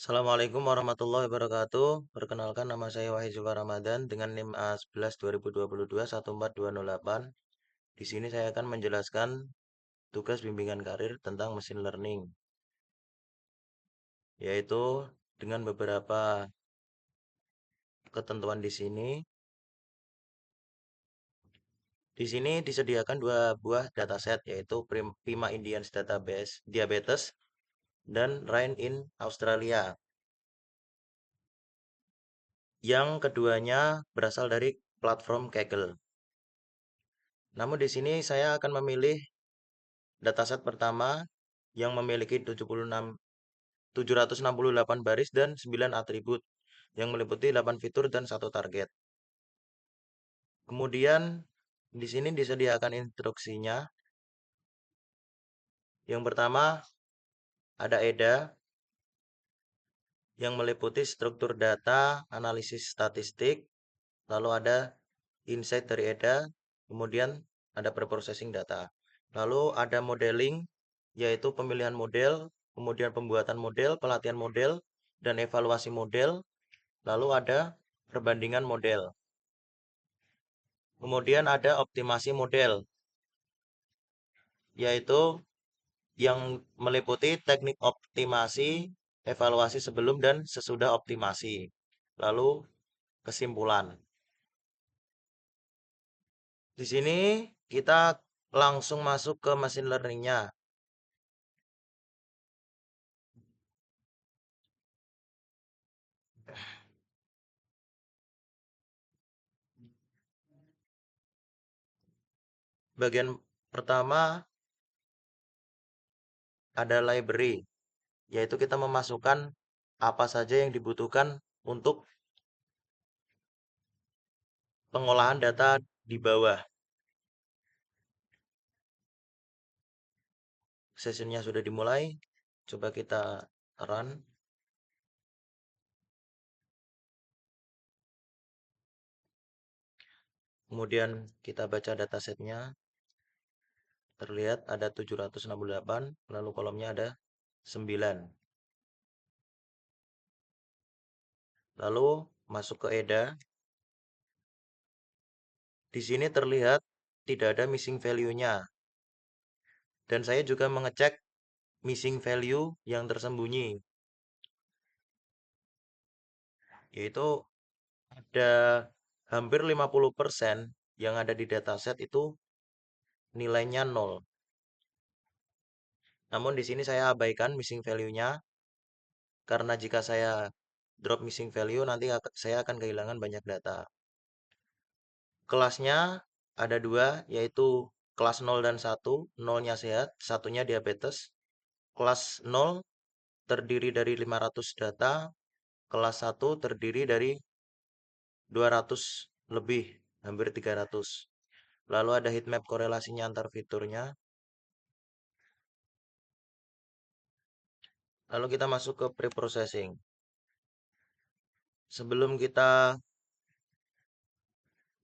Assalamualaikum warahmatullahi wabarakatuh. Perkenalkan nama saya Wahid Zulfa Ramadan dengan NIM A11 2022 14208. Di sini saya akan menjelaskan tugas bimbingan karir tentang mesin learning, yaitu dengan beberapa ketentuan di sini. Di sini disediakan dua buah dataset, yaitu Prima Indians Database Diabetes dan Rain in Australia. Yang keduanya berasal dari platform Kaggle. Namun di sini saya akan memilih dataset pertama yang memiliki 768 baris dan 9 atribut yang meliputi 8 fitur dan 1 target. Kemudian di sini disediakan instruksinya. Yang pertama ada EDA yang meliputi struktur data, analisis statistik, lalu ada insight dari EDA, kemudian ada preprocessing data. Lalu ada modeling, yaitu pemilihan model, kemudian pembuatan model, pelatihan model, dan evaluasi model. Lalu ada perbandingan model. Kemudian ada optimasi model, yaitu yang meliputi teknik optimasi, evaluasi sebelum dan sesudah optimasi. Lalu kesimpulan. Di sini kita langsung masuk ke machine learning-nya. Bagian pertama ada library, yaitu kita memasukkan apa saja yang dibutuhkan untuk pengolahan data di bawah. Sessionnya sudah dimulai, coba kita run. Kemudian kita baca datasetnya, terlihat ada 768, lalu kolomnya ada 9. Lalu masuk ke EDA. Di sini terlihat tidak ada missing value-nya. Dan saya juga mengecek missing value yang tersembunyi, yaitu ada hampir 50% yang ada di dataset itu nilainya 0. Namun di sini saya abaikan missing value-nya, karena jika saya drop missing value nanti saya akan kehilangan banyak data. Kelasnya ada dua, yaitu kelas 0 dan 1. 0-nya sehat, 1-nya diabetes. Kelas 0 terdiri dari 500 data, kelas 1 terdiri dari 200 lebih, hampir 300. Lalu ada heatmap korelasinya antar fiturnya. Lalu kita masuk ke preprocessing. Sebelum kita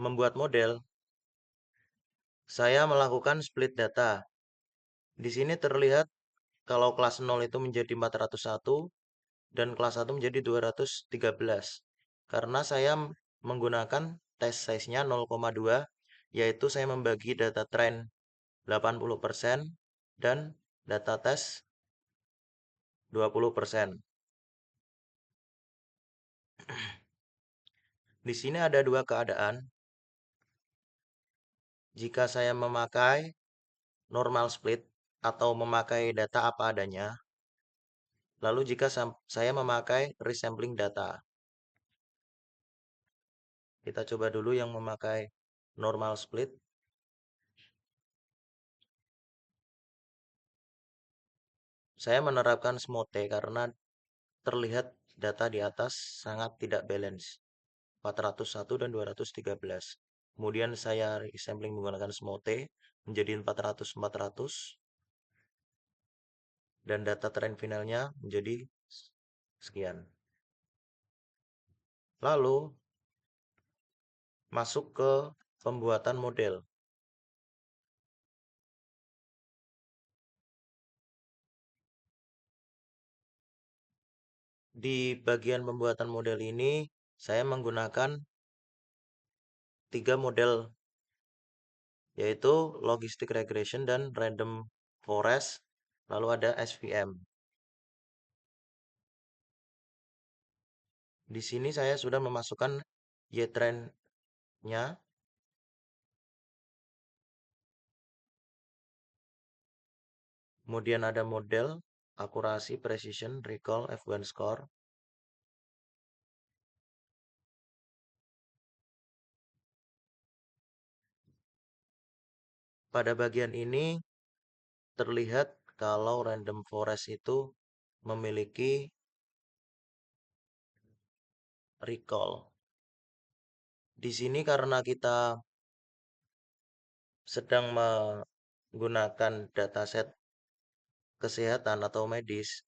membuat model, saya melakukan split data. Di sini terlihat kalau kelas 0 itu menjadi 401 dan kelas 1 menjadi 213. Karena saya menggunakan test size-nya 0,2, yaitu saya membagi data trend 80% dan data test 20%. Di sini ada dua keadaan. Jika saya memakai normal split atau memakai data apa adanya, lalu jika saya memakai resampling data. Kita coba dulu yang memakai normal split. Saya menerapkan SMOTE karena terlihat data di atas sangat tidak balance, 401 dan 213. Kemudian saya resampling menggunakan SMOTE menjadi 400 dan data trend finalnya menjadi sekian. Lalu masuk ke pembuatan model. Di bagian pembuatan model ini, saya menggunakan 3 model, yaitu Logistic Regression dan Random Forest, lalu ada SVM. Di sini saya sudah memasukkan Y-trend-nya, kemudian ada model, akurasi, precision, recall, F1 score. Pada bagian ini terlihat kalau random forest itu memiliki recall. Di sini karena kita sedang menggunakan dataset kesehatan atau medis,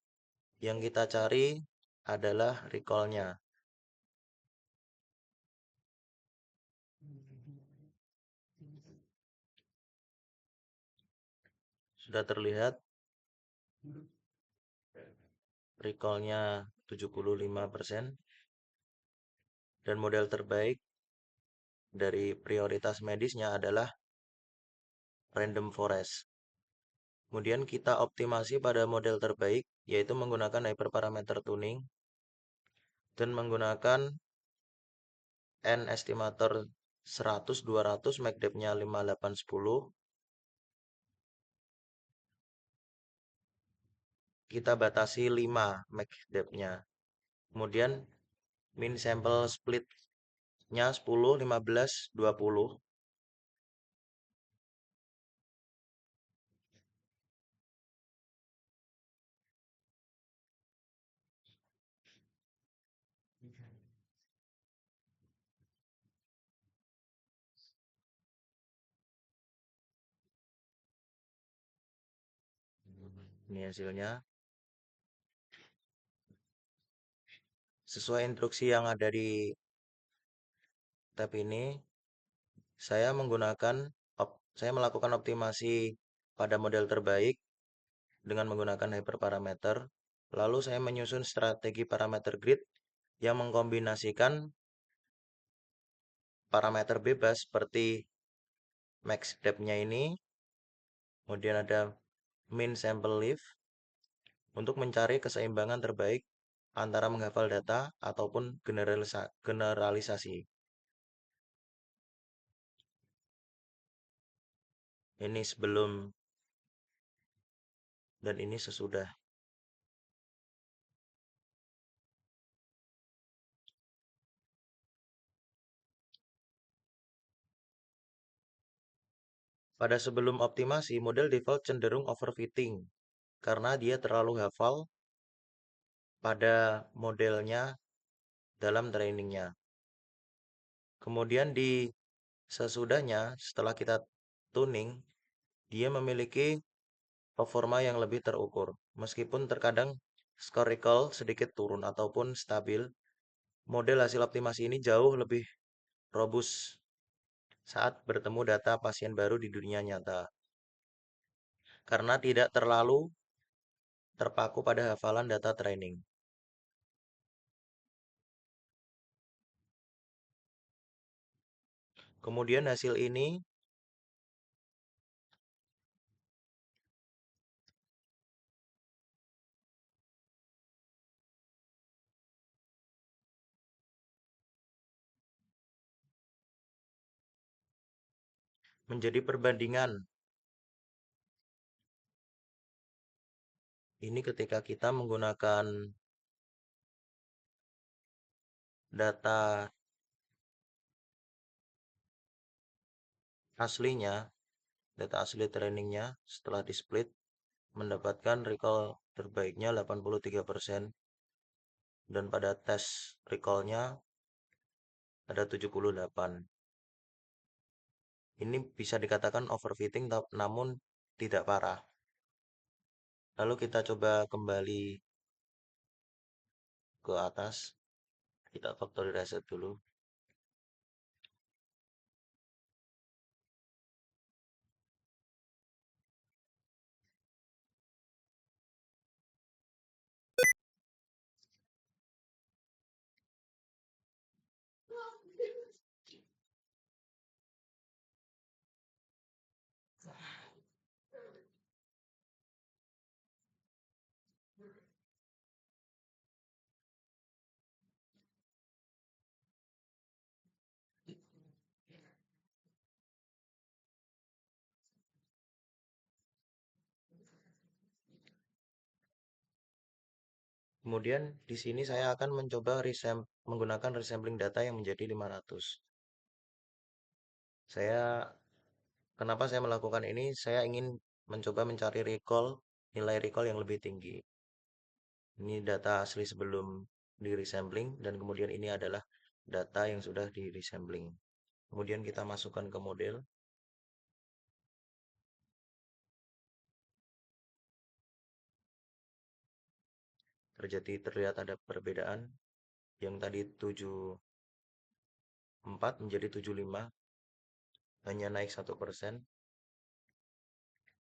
yang kita cari adalah recall-nya. Sudah terlihat recall-nya 75%, dan model terbaik dari prioritas medisnya adalah random forest. Kemudian kita optimasi pada model terbaik, yaitu menggunakan hyperparameter tuning dan menggunakan N estimator 100, 200, MACDEP-nya 5, 8, 10. Kita batasi 5 MACDEP-nya. Kemudian min sample split-nya 10, 15, 20. Ini hasilnya. Sesuai instruksi yang ada di tab ini, saya melakukan optimasi pada model terbaik dengan menggunakan hyperparameter. Lalu saya menyusun strategi parameter grid yang mengkombinasikan parameter bebas seperti max depth-nya ini, kemudian ada min sample leaf untuk mencari keseimbangan terbaik antara menghafal data ataupun generalisasi. Ini sebelum dan ini sesudah. Pada sebelum optimasi, model default cenderung overfitting karena dia terlalu hafal pada modelnya dalam trainingnya. Kemudian di sesudahnya, setelah kita tuning, dia memiliki performa yang lebih terukur. Meskipun terkadang skor recall sedikit turun ataupun stabil, model hasil optimasi ini jauh lebih robust saat bertemu data pasien baru di dunia nyata. Karena tidak terlalu terpaku pada hafalan data training. Kemudian hasil ini menjadi perbandingan. Ini ketika kita menggunakan data aslinya, data asli trainingnya setelah di split mendapatkan recall terbaiknya 83%, dan pada tes recallnya ada 78. Ini bisa dikatakan overfitting namun tidak parah. Lalu kita coba kembali ke atas, kita factory reset dulu. Kemudian di sini saya akan mencoba menggunakan resampling data yang menjadi 500. Kenapa saya melakukan ini? Saya ingin mencoba mencari nilai recall yang lebih tinggi. Ini data asli sebelum di resampling dan kemudian ini adalah data yang sudah di resampling. Kemudian kita masukkan ke model. Terlihat ada perbedaan. Yang tadi 74 menjadi 75, hanya naik 1%.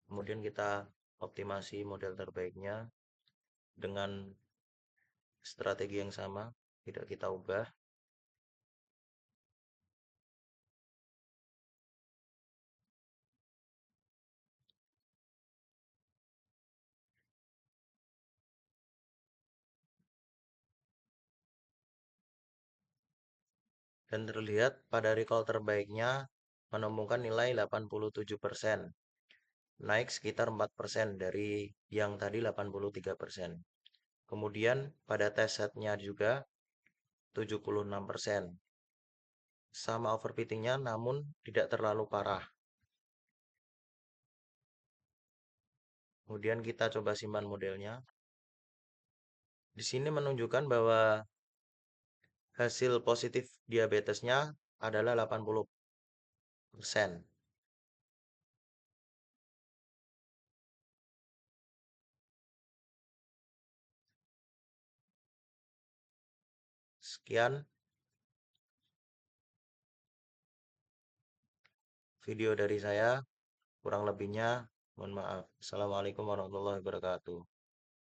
Kemudian kita optimasi model terbaiknya dengan strategi yang sama, tidak kita ubah. Dan terlihat pada recall terbaiknya menemukan nilai 87%, naik sekitar 4% dari yang tadi 83%. Kemudian pada test setnya juga 76%. Sama overfittingnya namun tidak terlalu parah. Kemudian kita coba simpan modelnya. Di sini menunjukkan bahwa hasil positif diabetesnya adalah 80%. Sekian video dari saya. Kurang lebihnya, mohon maaf. Assalamualaikum warahmatullahi wabarakatuh.